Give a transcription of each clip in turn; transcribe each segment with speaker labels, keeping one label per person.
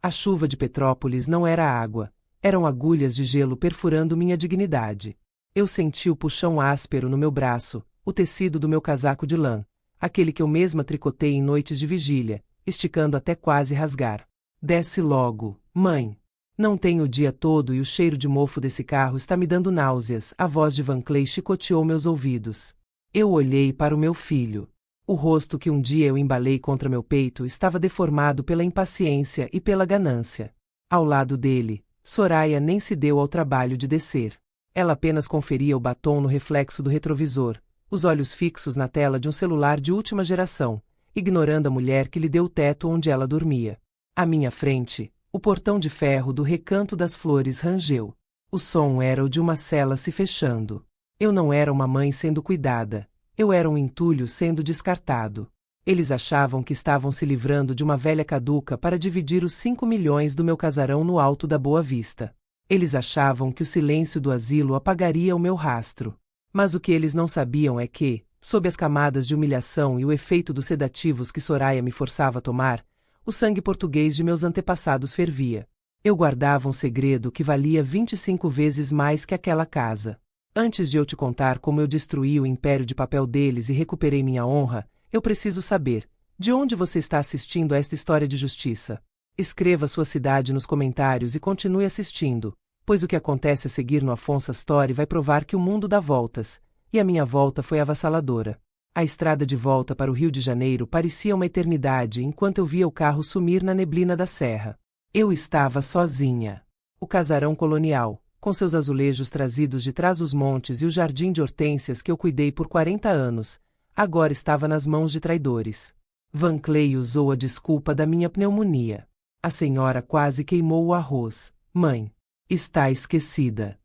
Speaker 1: A chuva de Petrópolis não era água, eram agulhas de gelo perfurando minha dignidade. Eu senti o puxão áspero no meu braço, o tecido do meu casaco de lã, aquele que eu mesma tricotei em noites de vigília, esticando até quase rasgar. Desce logo, mãe. Não tenho o dia todo e o cheiro de mofo desse carro está me dando náuseas. A voz de Van Clay chicoteou meus ouvidos. Eu olhei para o meu filho. O rosto que um dia eu embalei contra meu peito estava deformado pela impaciência e pela ganância. Ao lado dele, Soraya nem se deu ao trabalho de descer. Ela apenas conferia o batom no reflexo do retrovisor, os olhos fixos na tela de um celular de última geração, ignorando a mulher que lhe deu o teto onde ela dormia. À minha frente, o portão de ferro do Recanto das Flores rangeu. O som era o de uma cela se fechando. Eu não era uma mãe sendo cuidada. Eu era um entulho sendo descartado. Eles achavam que estavam se livrando de uma velha caduca para dividir os 5 milhões do meu casarão no alto da Boa Vista. Eles achavam que o silêncio do asilo apagaria o meu rastro. Mas o que eles não sabiam é que, sob as camadas de humilhação e o efeito dos sedativos que Soraya me forçava a tomar, o sangue português de meus antepassados fervia. Eu guardava um segredo que valia 25 vezes mais que aquela casa. Antes de eu te contar como eu destruí o império de papel deles e recuperei minha honra, eu preciso saber, de onde você está assistindo a esta história de justiça? Escreva sua cidade nos comentários e continue assistindo, pois o que acontece a seguir no Afonso Story vai provar que o mundo dá voltas, e a minha volta foi avassaladora. A estrada de volta para o Rio de Janeiro parecia uma eternidade enquanto eu via o carro sumir na neblina da serra. Eu estava sozinha. O casarão colonial, com seus azulejos trazidos de trás os montes e o jardim de hortênsias que eu cuidei por 40 anos, agora estava nas mãos de traidores. Van Clay usou a desculpa da minha pneumonia. A senhora quase queimou o arroz. Mãe, está esquecida.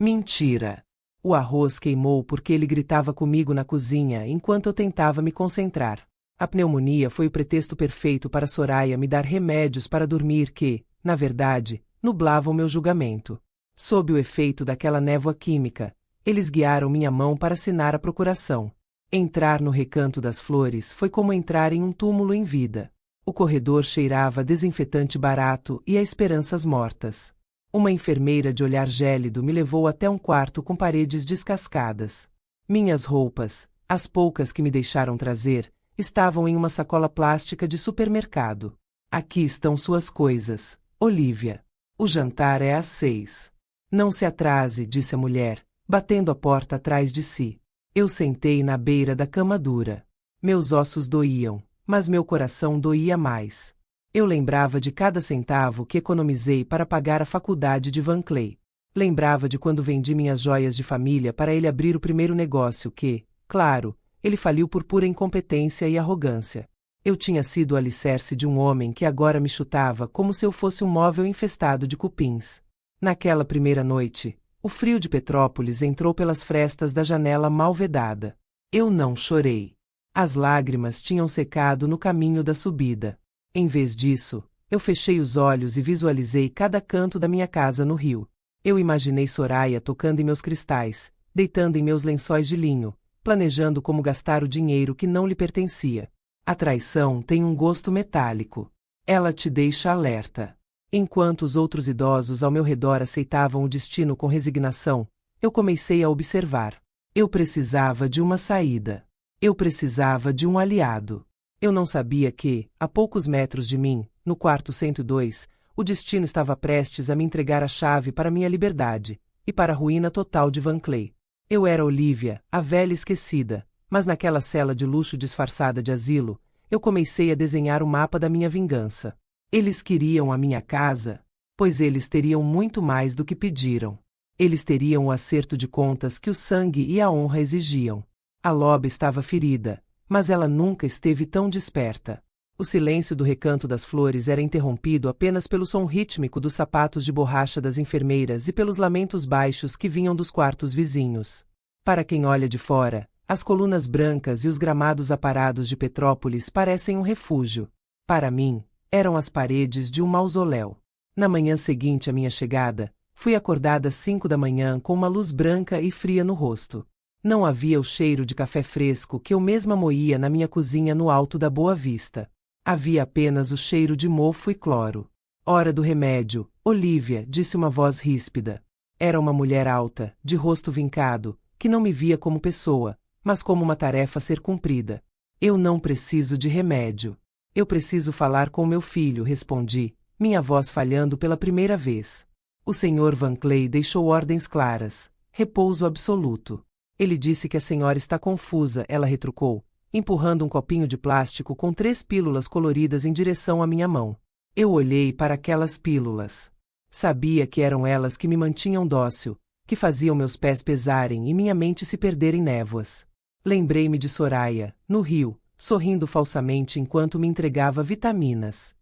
Speaker 1: Mentira. O arroz queimou porque ele gritava comigo na cozinha enquanto eu tentava me concentrar. A pneumonia foi o pretexto perfeito para Soraya me dar remédios para dormir que, na verdade, nublavam meu julgamento. Sob o efeito daquela névoa química, eles guiaram minha mão para assinar a procuração. Entrar no Recanto das Flores foi como entrar em um túmulo em vida. O corredor cheirava a desinfetante barato e a esperanças mortas. Uma enfermeira de olhar gélido me levou até um quarto com paredes descascadas. Minhas roupas, as poucas que me deixaram trazer, estavam em uma sacola plástica de supermercado. Aqui estão suas coisas, Olivia. O jantar é às 6. Não se atrase, disse a mulher, batendo a porta atrás de si. Eu sentei na beira da cama dura. Meus ossos doíam, mas meu coração doía mais. Eu lembrava de cada centavo que economizei para pagar a faculdade de Van Clay. Lembrava de quando vendi minhas joias de família para ele abrir o primeiro negócio que, claro, ele faliu por pura incompetência e arrogância. Eu tinha sido o alicerce de um homem que agora me chutava como se eu fosse um móvel infestado de cupins. Naquela primeira noite, o frio de Petrópolis entrou pelas frestas da janela mal vedada. Eu não chorei. As lágrimas tinham secado no caminho da subida. Em vez disso, eu fechei os olhos e visualizei cada canto da minha casa no rio. Eu imaginei Soraya tocando em meus cristais, deitando em meus lençóis de linho, planejando como gastar o dinheiro que não lhe pertencia. A traição tem um gosto metálico. Ela te deixa alerta. Enquanto os outros idosos ao meu redor aceitavam o destino com resignação, eu comecei a observar. Eu precisava de uma saída. Eu precisava de um aliado. Eu não sabia que, a poucos metros de mim, no quarto 102, o destino estava prestes a me entregar a chave para minha liberdade, e para a ruína total de Van Clay. Eu era Olivia, a velha esquecida, mas naquela cela de luxo disfarçada de asilo, eu comecei a desenhar o mapa da minha vingança. Eles queriam a minha casa, pois eles teriam muito mais do que pediram. Eles teriam o acerto de contas que o sangue e a honra exigiam. A loba estava ferida, mas ela nunca esteve tão desperta. O silêncio do Recanto das Flores era interrompido apenas pelo som rítmico dos sapatos de borracha das enfermeiras e pelos lamentos baixos que vinham dos quartos vizinhos. Para quem olha de fora, as colunas brancas e os gramados aparados de Petrópolis parecem um refúgio. Para mim, eram as paredes de um mausoléu. Na manhã seguinte à minha chegada, fui acordada às 5 da manhã com uma luz branca e fria no rosto. Não havia o cheiro de café fresco que eu mesma moía na minha cozinha no alto da Boa Vista. Havia apenas o cheiro de mofo e cloro. Hora do remédio, Olivia, disse uma voz ríspida. Era uma mulher alta, de rosto vincado, que não me via como pessoa, mas como uma tarefa a ser cumprida. Eu não preciso de remédio. Eu preciso falar com meu filho, respondi, minha voz falhando pela primeira vez. O Sr. Van Clay deixou ordens claras. Repouso absoluto. Ele disse que a senhora está confusa, ela retrucou, empurrando um copinho de plástico com 3 pílulas coloridas em direção à minha mão. Eu olhei para aquelas pílulas. Sabia que eram elas que me mantinham dócil, que faziam meus pés pesarem e minha mente se perder em névoas. Lembrei-me de Soraya, no rio, sorrindo falsamente enquanto me entregava vitaminas.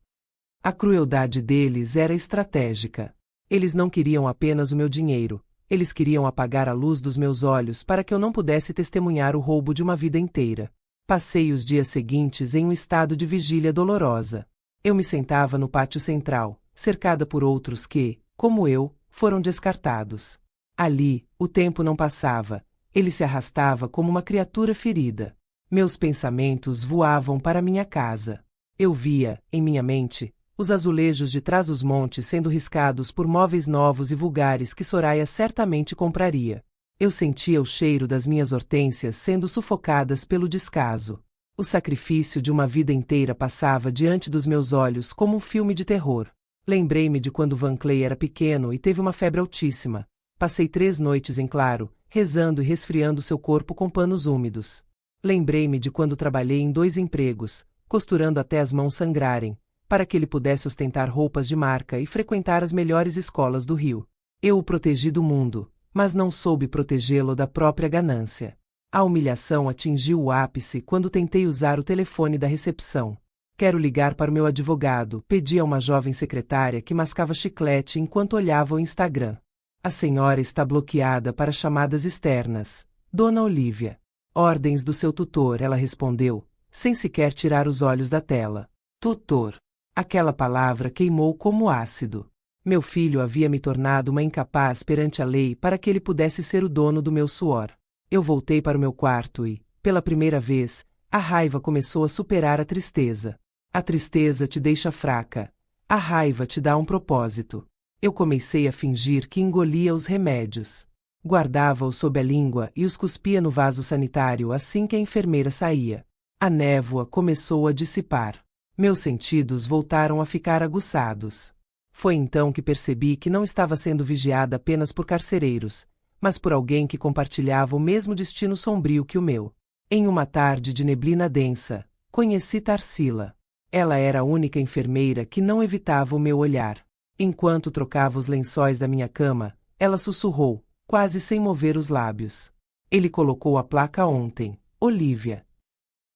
Speaker 1: A crueldade deles era estratégica. Eles não queriam apenas o meu dinheiro, eles queriam apagar a luz dos meus olhos para que eu não pudesse testemunhar o roubo de uma vida inteira. Passei os dias seguintes em um estado de vigília dolorosa. Eu me sentava no pátio central, cercada por outros que, como eu, foram descartados. Ali, o tempo não passava, ele se arrastava como uma criatura ferida. Meus pensamentos voavam para minha casa. Eu via, em minha mente, os azulejos de trás-os-montes sendo riscados por móveis novos e vulgares que Soraya certamente compraria. Eu sentia o cheiro das minhas hortênsias sendo sufocadas pelo descaso. O sacrifício de uma vida inteira passava diante dos meus olhos como um filme de terror. Lembrei-me de quando Van Clay era pequeno e teve uma febre altíssima. Passei 3 noites em claro, rezando e resfriando seu corpo com panos úmidos. Lembrei-me de quando trabalhei em 2 empregos, costurando até as mãos sangrarem, para que ele pudesse ostentar roupas de marca e frequentar as melhores escolas do Rio. Eu o protegi do mundo, mas não soube protegê-lo da própria ganância. A humilhação atingiu o ápice quando tentei usar o telefone da recepção. Quero ligar para o meu advogado, pedi a uma jovem secretária que mascava chiclete enquanto olhava o Instagram. A senhora está bloqueada para chamadas externas. Dona Olivia. Ordens do seu tutor, ela respondeu, sem sequer tirar os olhos da tela. Tutor. Aquela palavra queimou como ácido. Meu filho havia me tornado uma incapaz perante a lei para que ele pudesse ser o dono do meu suor. Eu voltei para o meu quarto e, pela primeira vez, a raiva começou a superar a tristeza. A tristeza te deixa fraca. A raiva te dá um propósito. Eu comecei a fingir que engolia os remédios. Guardava-os sob a língua e os cuspia no vaso sanitário assim que a enfermeira saía. A névoa começou a dissipar. Meus sentidos voltaram a ficar aguçados. Foi então que percebi que não estava sendo vigiada apenas por carcereiros, mas por alguém que compartilhava o mesmo destino sombrio que o meu. Em uma tarde de neblina densa, conheci Tarsila. Ela era a única enfermeira que não evitava o meu olhar. Enquanto trocava os lençóis da minha cama, ela sussurrou, quase sem mover os lábios. Ele colocou a placa ontem. Olivia.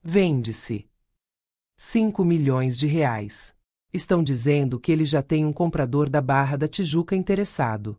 Speaker 1: Vende-se. 5 milhões de reais. Estão dizendo que ele já tem um comprador da Barra da Tijuca interessado.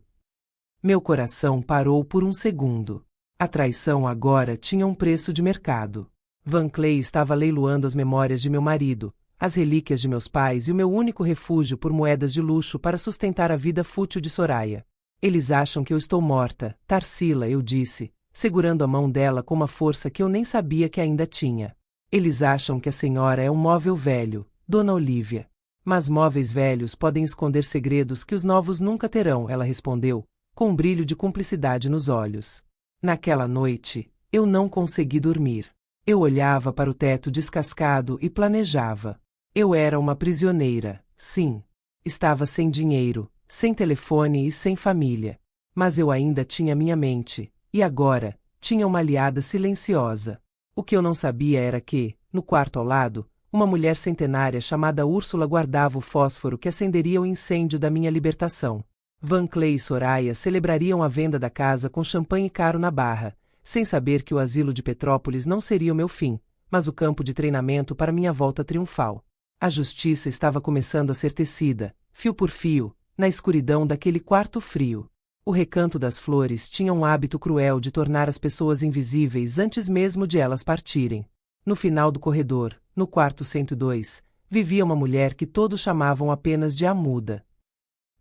Speaker 1: Meu coração parou por um segundo. A traição agora tinha um preço de mercado. Van Clay estava leiloando as memórias de meu marido, as relíquias de meus pais e o meu único refúgio por moedas de luxo para sustentar a vida fútil de Soraya. Eles acham que eu estou morta, Tarsila, eu disse, segurando a mão dela com uma força que eu nem sabia que ainda tinha. Eles acham que a senhora é um móvel velho, Dona Olivia. Mas móveis velhos podem esconder segredos que os novos nunca terão, ela respondeu, com um brilho de cumplicidade nos olhos. Naquela noite, eu não consegui dormir. Eu olhava para o teto descascado e planejava. Eu era uma prisioneira, sim. Estava sem dinheiro, sem telefone e sem família. Mas eu ainda tinha minha mente, e agora, tinha uma aliada silenciosa. O que eu não sabia era que, no quarto ao lado, uma mulher centenária chamada Úrsula guardava o fósforo que acenderia o incêndio da minha libertação. Van Clay e Soraya celebrariam a venda da casa com champanhe caro na Barra, sem saber que o asilo de Petrópolis não seria o meu fim, mas o campo de treinamento para minha volta triunfal. A justiça estava começando a ser tecida, fio por fio, na escuridão daquele quarto frio. O recanto das flores tinha um hábito cruel de tornar as pessoas invisíveis antes mesmo de elas partirem. No final do corredor, no quarto 102, vivia uma mulher que todos chamavam apenas de a Muda.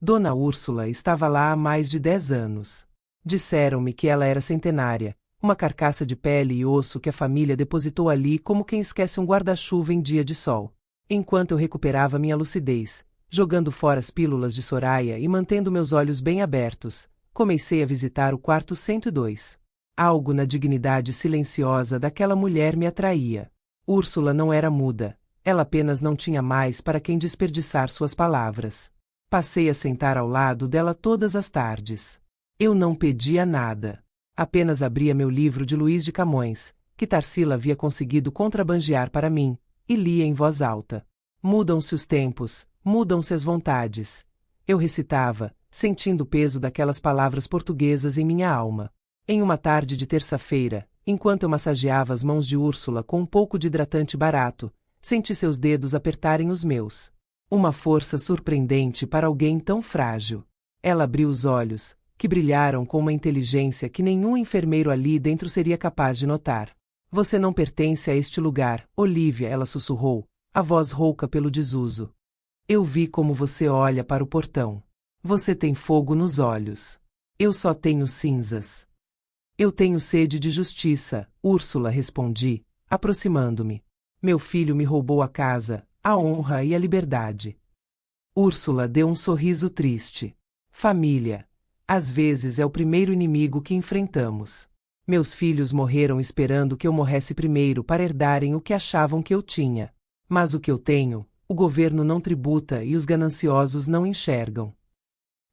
Speaker 1: Dona Úrsula estava lá há mais de 10 anos. Disseram-me que ela era centenária, uma carcaça de pele e osso que a família depositou ali como quem esquece um guarda-chuva em dia de sol. Enquanto eu recuperava minha lucidez, Jogando fora as pílulas de Soraya e mantendo meus olhos bem abertos, comecei a visitar o quarto 102. Algo na dignidade silenciosa daquela mulher me atraía. Úrsula não era muda, ela apenas não tinha mais para quem desperdiçar suas palavras. Passei a sentar ao lado dela todas as tardes. Eu não pedia nada. Apenas abria meu livro de Luís de Camões, que Tarsila havia conseguido contrabandear para mim, e lia em voz alta. Mudam-se os tempos, mudam-se as vontades. Eu recitava, sentindo o peso daquelas palavras portuguesas em minha alma. Em uma tarde de terça-feira, enquanto eu massageava as mãos de Úrsula com um pouco de hidratante barato, senti seus dedos apertarem os meus. Uma força surpreendente para alguém tão frágil. Ela abriu os olhos, que brilharam com uma inteligência que nenhum enfermeiro ali dentro seria capaz de notar. Você não pertence a este lugar, Olivia, ela sussurrou, a voz rouca pelo desuso. Eu vi como você olha para o portão. Você tem fogo nos olhos. Eu só tenho cinzas. Eu tenho sede de justiça, Úrsula, respondi, aproximando-me. Meu filho me roubou a casa, a honra e a liberdade. Úrsula deu um sorriso triste. Família. Às vezes é o primeiro inimigo que enfrentamos. Meus filhos morreram esperando que eu morresse primeiro para herdarem o que achavam que eu tinha. Mas o que eu tenho, o governo não tributa e os gananciosos não enxergam.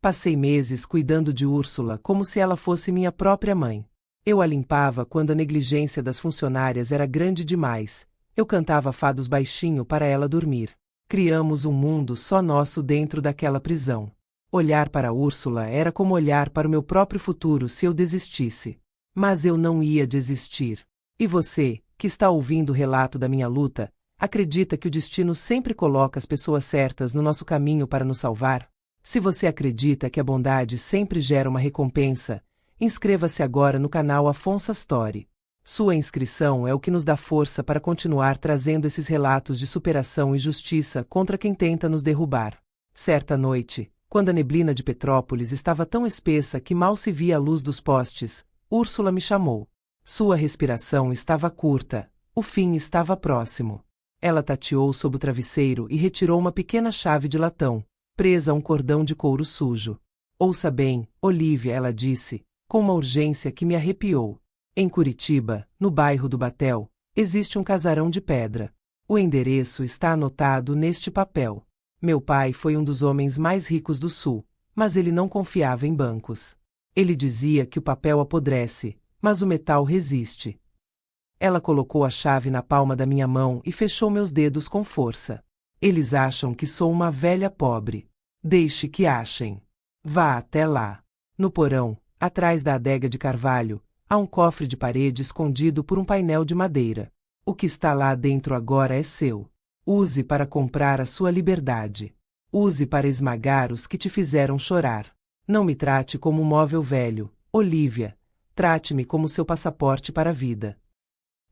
Speaker 1: Passei meses cuidando de Úrsula como se ela fosse minha própria mãe. Eu a limpava quando a negligência das funcionárias era grande demais. Eu cantava fados baixinho para ela dormir. Criamos um mundo só nosso dentro daquela prisão. Olhar para Úrsula era como olhar para o meu próprio futuro se eu desistisse. Mas eu não ia desistir. E você, que está ouvindo o relato da minha luta, acredita que o destino sempre coloca as pessoas certas no nosso caminho para nos salvar? Se você acredita que a bondade sempre gera uma recompensa, inscreva-se agora no canal Afonso Story. Sua inscrição é o que nos dá força para continuar trazendo esses relatos de superação e justiça contra quem tenta nos derrubar. Certa noite, quando a neblina de Petrópolis estava tão espessa que mal se via a luz dos postes, Úrsula me chamou. Sua respiração estava curta, o fim estava próximo. Ela tateou sob o travesseiro e retirou uma pequena chave de latão, presa a um cordão de couro sujo. Ouça bem, Olivia, ela disse, com uma urgência que me arrepiou. Em Curitiba, no bairro do Batel, existe um casarão de pedra. O endereço está anotado neste papel. Meu pai foi um dos homens mais ricos do Sul, mas ele não confiava em bancos. Ele dizia que o papel apodrece, mas o metal resiste. Ela colocou a chave na palma da minha mão e fechou meus dedos com força. Eles acham que sou uma velha pobre. Deixe que achem. Vá até lá. No porão, atrás da adega de carvalho, há um cofre de parede escondido por um painel de madeira. O que está lá dentro agora é seu. Use para comprar a sua liberdade. Use para esmagar os que te fizeram chorar. Não me trate como um móvel velho, Olivia. Trate-me como seu passaporte para a vida.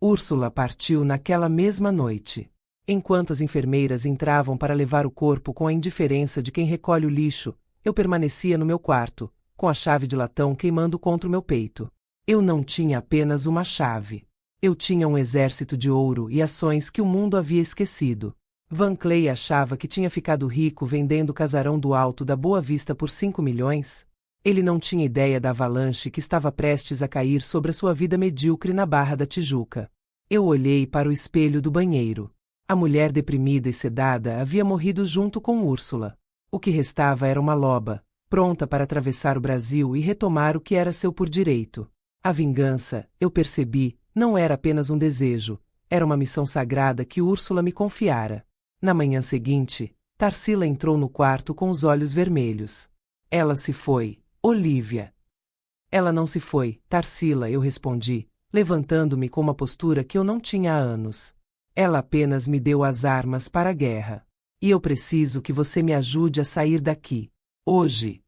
Speaker 1: Úrsula partiu naquela mesma noite. Enquanto as enfermeiras entravam para levar o corpo com a indiferença de quem recolhe o lixo, eu permanecia no meu quarto, com a chave de latão queimando contra o meu peito. Eu não tinha apenas uma chave. Eu tinha um exército de ouro e ações que o mundo havia esquecido. Van Clay achava que tinha ficado rico vendendo o casarão do Alto da Boa Vista por 5 milhões. Ele não tinha ideia da avalanche que estava prestes a cair sobre a sua vida medíocre na Barra da Tijuca. Eu olhei para o espelho do banheiro. A mulher deprimida e sedada havia morrido junto com Úrsula. O que restava era uma loba, pronta para atravessar o Brasil e retomar o que era seu por direito. A vingança, eu percebi, não era apenas um desejo, era uma missão sagrada que Úrsula me confiara. Na manhã seguinte, Tarsila entrou no quarto com os olhos vermelhos. Ela se foi, Olivia. Ela não se foi, Tarsila, eu respondi, levantando-me com uma postura que eu não tinha há anos. Ela apenas me deu as armas para a guerra. E eu preciso que você me ajude a sair daqui. Hoje.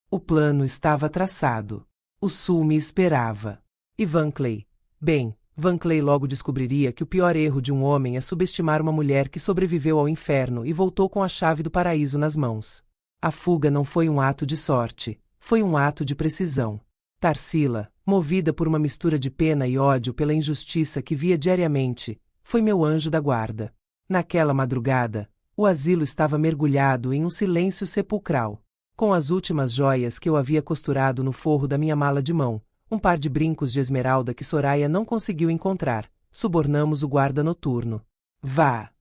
Speaker 1: O plano estava traçado. O Sul me esperava. E Van Clay? Bem, Van Clay logo descobriria que o pior erro de um homem é subestimar uma mulher que sobreviveu ao inferno e voltou com a chave do paraíso nas mãos. A fuga não foi um ato de sorte, foi um ato de precisão. Tarsila, movida por uma mistura de pena e ódio pela injustiça que via diariamente, foi meu anjo da guarda. Naquela madrugada, O asilo estava mergulhado em um silêncio sepulcral. Com as últimas joias que eu havia costurado no forro da minha mala de mão, um par de brincos de esmeralda que Soraya não conseguiu encontrar, subornamos o guarda noturno. Vá!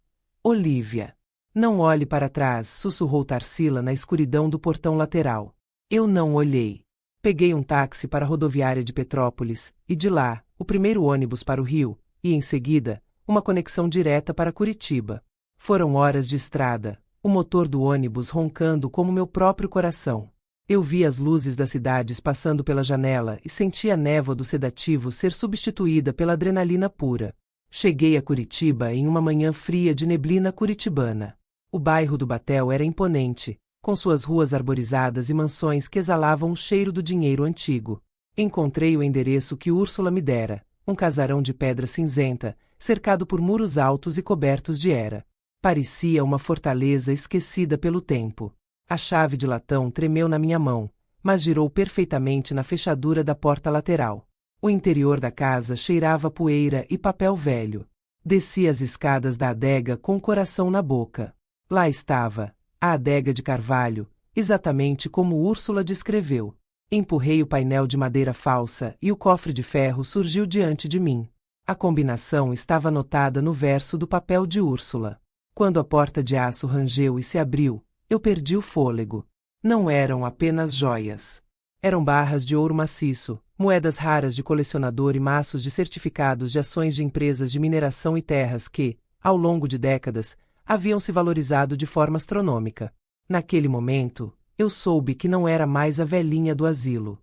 Speaker 1: Olívia! Não olhe para trás, sussurrou Tarsila na escuridão do portão lateral. Eu não olhei. Peguei um táxi para a rodoviária de Petrópolis, e de lá, o primeiro ônibus para o Rio, e em seguida, uma conexão direta para Curitiba. Foram horas de estrada, o motor do ônibus roncando como meu próprio coração. Eu vi as luzes das cidades passando pela janela e senti a névoa do sedativo ser substituída pela adrenalina pura. Cheguei a Curitiba em uma manhã fria de neblina curitibana. O bairro do Batel era imponente, com suas ruas arborizadas e mansões que exalavam o cheiro do dinheiro antigo. Encontrei o endereço que Úrsula me dera, um casarão de pedra cinzenta, cercado por muros altos e cobertos de era. Parecia uma fortaleza esquecida pelo tempo. A chave de latão tremeu na minha mão, mas girou perfeitamente na fechadura da porta lateral. O interior da casa cheirava poeira e papel velho. Desci as escadas da adega com o coração na boca. Lá estava, a adega de carvalho, exatamente como Úrsula descreveu. Empurrei o painel de madeira falsa e o cofre de ferro surgiu diante de mim. A combinação estava anotada no verso do papel de Úrsula. Quando a porta de aço rangeu e se abriu, eu perdi o fôlego. Não eram apenas joias. Eram barras de ouro maciço, moedas raras de colecionador e maços de certificados de ações de empresas de mineração e terras que, ao longo de décadas, haviam se valorizado de forma astronômica. Naquele momento, eu soube que não era mais a velhinha do asilo.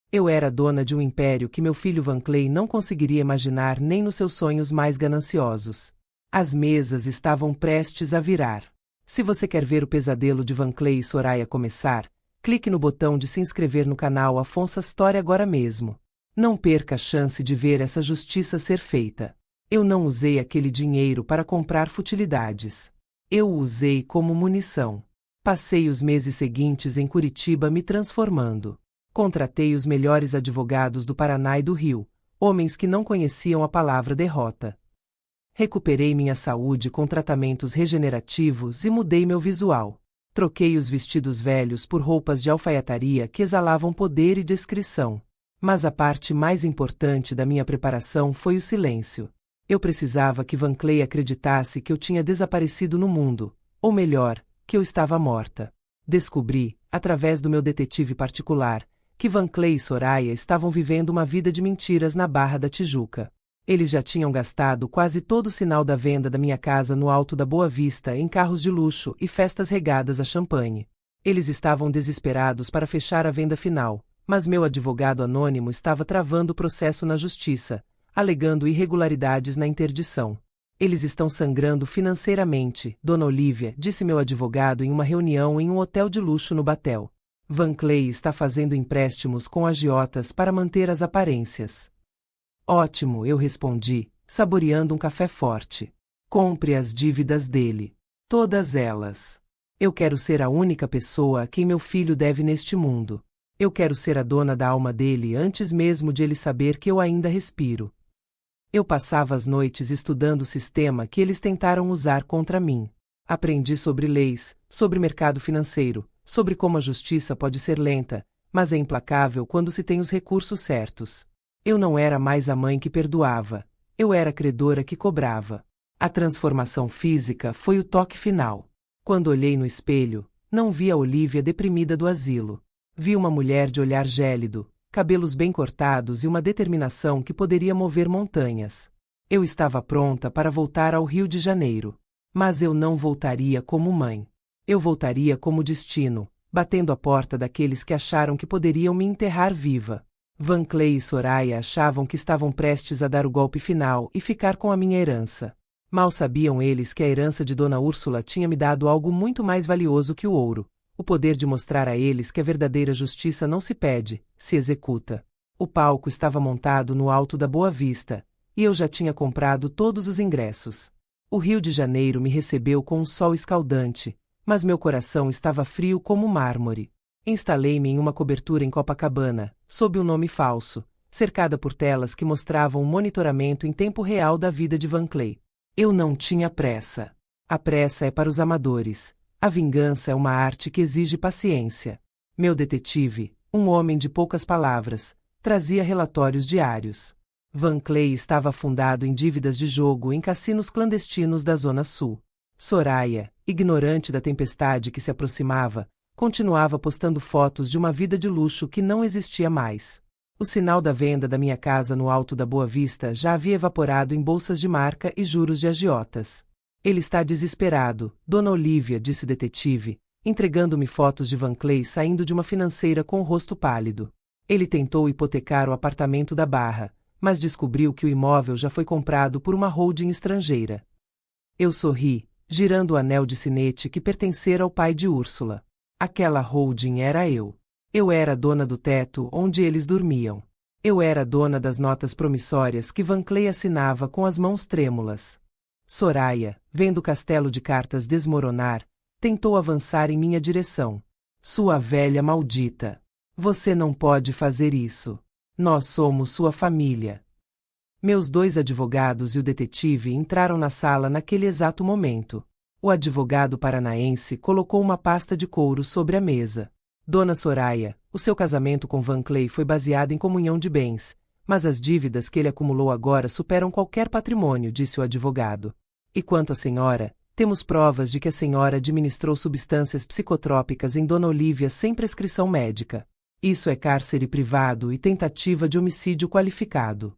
Speaker 1: Eu era dona de um império que meu filho Van Clay não conseguiria imaginar nem nos seus sonhos mais gananciosos. As mesas estavam prestes a virar. Se você quer ver o pesadelo de Van Clay e Soraya começar, clique no botão de se inscrever no canal Afonso Story agora mesmo. Não perca a chance de ver essa justiça ser feita. Eu não usei aquele dinheiro para comprar futilidades. Eu o usei como munição. Passei os meses seguintes em Curitiba me transformando. Contratei os melhores advogados do Paraná e do Rio, homens que não conheciam a palavra derrota. Recuperei minha saúde com tratamentos regenerativos e mudei meu visual. Troquei os vestidos velhos por roupas de alfaiataria que exalavam poder e discrição. Mas a parte mais importante da minha preparação foi o silêncio. Eu precisava que Van Clay acreditasse que eu tinha desaparecido no mundo, ou melhor, que eu estava morta. Descobri, através do meu detetive particular, que Van Clay e Soraya estavam vivendo uma vida de mentiras na Barra da Tijuca. Eles já tinham gastado quase todo o sinal da venda da minha casa no Alto da Boa Vista em carros de luxo e festas regadas a champanhe. Eles estavam desesperados para fechar a venda final, mas meu advogado anônimo estava travando o processo na justiça, alegando irregularidades na interdição. Eles estão sangrando financeiramente, Dona Olívia, disse meu advogado em uma reunião em um hotel de luxo no Batel. Van Clay está fazendo empréstimos com agiotas para manter as aparências. Ótimo, eu respondi, saboreando um café forte. Compre as dívidas dele. Todas elas. Eu quero ser a única pessoa a quem meu filho deve neste mundo. Eu quero ser a dona da alma dele antes mesmo de ele saber que eu ainda respiro. Eu passava as noites estudando o sistema que eles tentaram usar contra mim. Aprendi sobre leis, sobre mercado financeiro, sobre como a justiça pode ser lenta, mas é implacável quando se tem os recursos certos. Eu não era mais a mãe que perdoava, eu era a credora que cobrava. A transformação física foi o toque final. Quando olhei no espelho, não vi a Olívia deprimida do asilo. Vi uma mulher de olhar gélido, cabelos bem cortados e uma determinação que poderia mover montanhas. Eu estava pronta para voltar ao Rio de Janeiro. Mas eu não voltaria como mãe. Eu voltaria como destino, batendo a porta daqueles que acharam que poderiam me enterrar viva. Van Clay e Soraya achavam que estavam prestes a dar o golpe final e ficar com a minha herança. Mal sabiam eles que a herança de Dona Úrsula tinha me dado algo muito mais valioso que o ouro, o poder de mostrar a eles que a verdadeira justiça não se pede, se executa. O palco estava montado no Alto da Boa Vista, e eu já tinha comprado todos os ingressos. O Rio de Janeiro me recebeu com um sol escaldante, mas meu coração estava frio como mármore. Instalei-me em uma cobertura em Copacabana, sob um nome falso, cercada por telas que mostravam o monitoramento em tempo real da vida de Van Clay. Eu não tinha pressa. A pressa é para os amadores. A vingança é uma arte que exige paciência. Meu detetive, um homem de poucas palavras, trazia relatórios diários. Van Clay estava afundado em dívidas de jogo em cassinos clandestinos da Zona Sul. Soraya, ignorante da tempestade que se aproximava, continuava postando fotos de uma vida de luxo que não existia mais. O sinal da venda da minha casa no Alto da Boa Vista já havia evaporado em bolsas de marca e juros de agiotas. Ele está desesperado, Dona Olivia, disse o detetive, entregando-me fotos de Van Clay saindo de uma financeira com o rosto pálido. Ele tentou hipotecar o apartamento da Barra, mas descobriu que o imóvel já foi comprado por uma holding estrangeira. Eu sorri, girando o anel de sinete que pertencera ao pai de Úrsula. Aquela holding era eu. Eu era dona do teto onde eles dormiam. Eu era dona das notas promissórias que Van Clay assinava com as mãos trêmulas. Soraya, vendo o castelo de cartas desmoronar, tentou avançar em minha direção. Sua velha maldita! Você não pode fazer isso. Nós somos sua família. Meus 2 advogados e o detetive entraram na sala naquele exato momento. O advogado paranaense colocou uma pasta de couro sobre a mesa. Dona Soraya, o seu casamento com Van Clay foi baseado em comunhão de bens, mas as dívidas que ele acumulou agora superam qualquer patrimônio, disse o advogado. E quanto à senhora, temos provas de que a senhora administrou substâncias psicotrópicas em Dona Olivia sem prescrição médica. Isso é cárcere privado e tentativa de homicídio qualificado.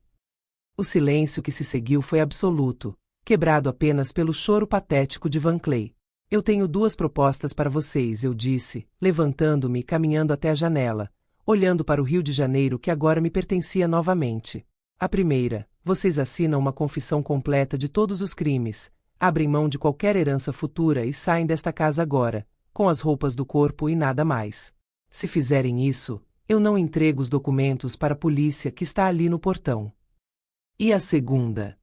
Speaker 1: O silêncio que se seguiu foi absoluto, quebrado apenas pelo choro patético de Van Clay. Eu tenho 2 propostas para vocês, eu disse, levantando-me e caminhando até a janela, olhando para o Rio de Janeiro que agora me pertencia novamente. A primeira, vocês assinam uma confissão completa de todos os crimes, abrem mão de qualquer herança futura e saem desta casa agora, com as roupas do corpo e nada mais. Se fizerem isso, eu não entrego os documentos para a polícia que está ali no portão. E a segunda?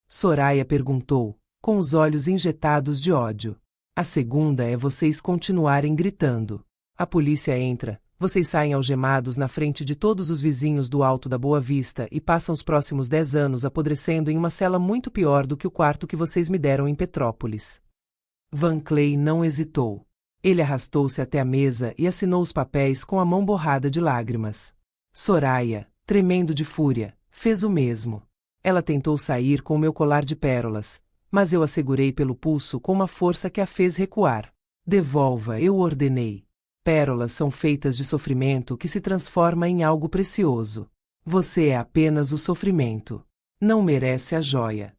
Speaker 1: Soraya perguntou, com os olhos injetados de ódio. A segunda é vocês continuarem gritando. A polícia entra, vocês saem algemados na frente de todos os vizinhos do Alto da Boa Vista e passam os próximos 10 anos apodrecendo em uma cela muito pior do que o quarto que vocês me deram em Petrópolis. Van Clay não hesitou. Ele arrastou-se até a mesa e assinou os papéis com a mão borrada de lágrimas. Soraya, tremendo de fúria, fez o mesmo. Ela tentou sair com o meu colar de pérolas, mas eu a segurei pelo pulso com uma força que a fez recuar. Devolva, eu ordenei. Pérolas são feitas de sofrimento que se transforma em algo precioso. Você é apenas o sofrimento. Não merece a joia.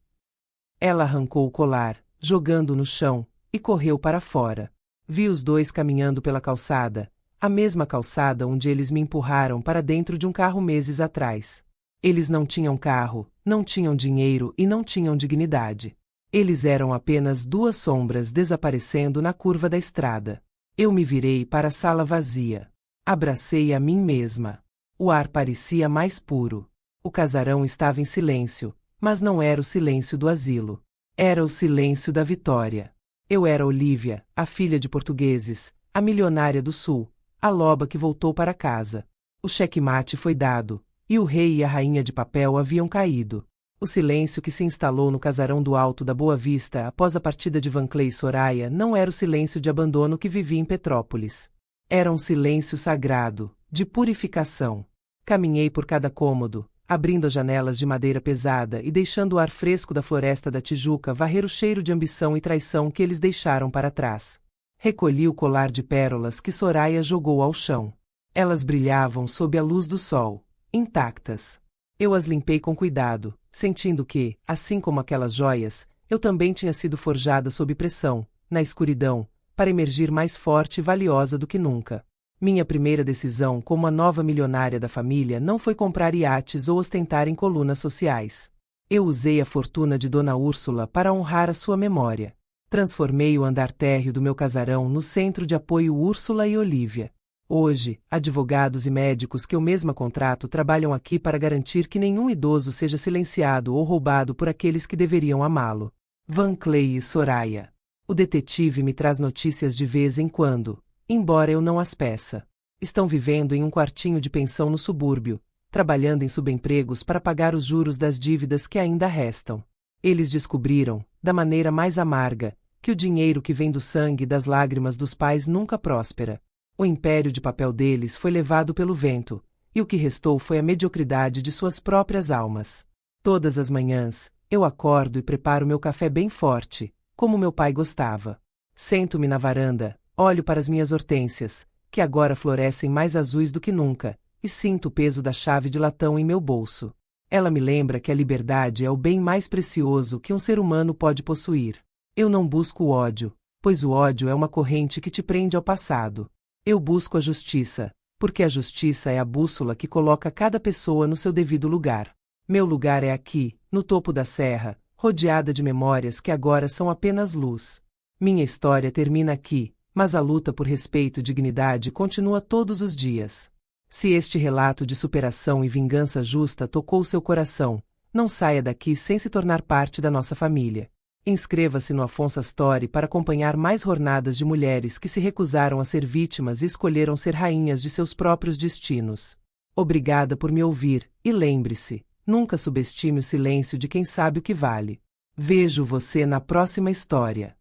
Speaker 1: Ela arrancou o colar, jogando no chão, e correu para fora. Vi os 2 caminhando pela calçada, a mesma calçada onde eles me empurraram para dentro de um carro meses atrás. Eles não tinham carro, não tinham dinheiro e não tinham dignidade. Eles eram apenas 2 sombras desaparecendo na curva da estrada. Eu me virei para a sala vazia. Abracei a mim mesma. O ar parecia mais puro. O casarão estava em silêncio, mas não era o silêncio do asilo. Era o silêncio da vitória. Eu era Olivia, a filha de portugueses, a milionária do Sul, a loba que voltou para casa. O checkmate foi dado, e o rei e a rainha de papel haviam caído. O silêncio que se instalou no casarão do Alto da Boa Vista após a partida de Van Clay e Soraya não era o silêncio de abandono que vivia em Petrópolis. Era um silêncio sagrado, de purificação. Caminhei por cada cômodo, abrindo as janelas de madeira pesada e deixando o ar fresco da floresta da Tijuca varrer o cheiro de ambição e traição que eles deixaram para trás. Recolhi o colar de pérolas que Soraya jogou ao chão. Elas brilhavam sob a luz do sol, intactas. Eu as limpei com cuidado, sentindo que, assim como aquelas joias, eu também tinha sido forjada sob pressão, na escuridão, para emergir mais forte e valiosa do que nunca. Minha primeira decisão como a nova milionária da família não foi comprar iates ou ostentar em colunas sociais. Eu usei a fortuna de Dona Úrsula para honrar a sua memória. Transformei o andar térreo do meu casarão no centro de apoio Úrsula e Olivia. Hoje, advogados e médicos que eu mesma contrato trabalham aqui para garantir que nenhum idoso seja silenciado ou roubado por aqueles que deveriam amá-lo. Van Clay e Soraya. O detetive me traz notícias de vez em quando, embora eu não as peça. Estão vivendo em um quartinho de pensão no subúrbio, trabalhando em subempregos para pagar os juros das dívidas que ainda restam. Eles descobriram, da maneira mais amarga, que o dinheiro que vem do sangue e das lágrimas dos pais nunca próspera. O império de papel deles foi levado pelo vento, e o que restou foi a mediocridade de suas próprias almas. Todas as manhãs, eu acordo e preparo meu café bem forte, como meu pai gostava. Sento-me na varanda, olho para as minhas hortênsias, que agora florescem mais azuis do que nunca, e sinto o peso da chave de latão em meu bolso. Ela me lembra que a liberdade é o bem mais precioso que um ser humano pode possuir. Eu não busco o ódio, pois o ódio é uma corrente que te prende ao passado. Eu busco a justiça, porque a justiça é a bússola que coloca cada pessoa no seu devido lugar. Meu lugar é aqui, no topo da serra, rodeada de memórias que agora são apenas luz. Minha história termina aqui, mas a luta por respeito e dignidade continua todos os dias. Se este relato de superação e vingança justa tocou seu coração, não saia daqui sem se tornar parte da nossa família. Inscreva-se no Afonso Story para acompanhar mais jornadas de mulheres que se recusaram a ser vítimas e escolheram ser rainhas de seus próprios destinos. Obrigada por me ouvir, e lembre-se, nunca subestime o silêncio de quem sabe o que vale. Vejo você na próxima história.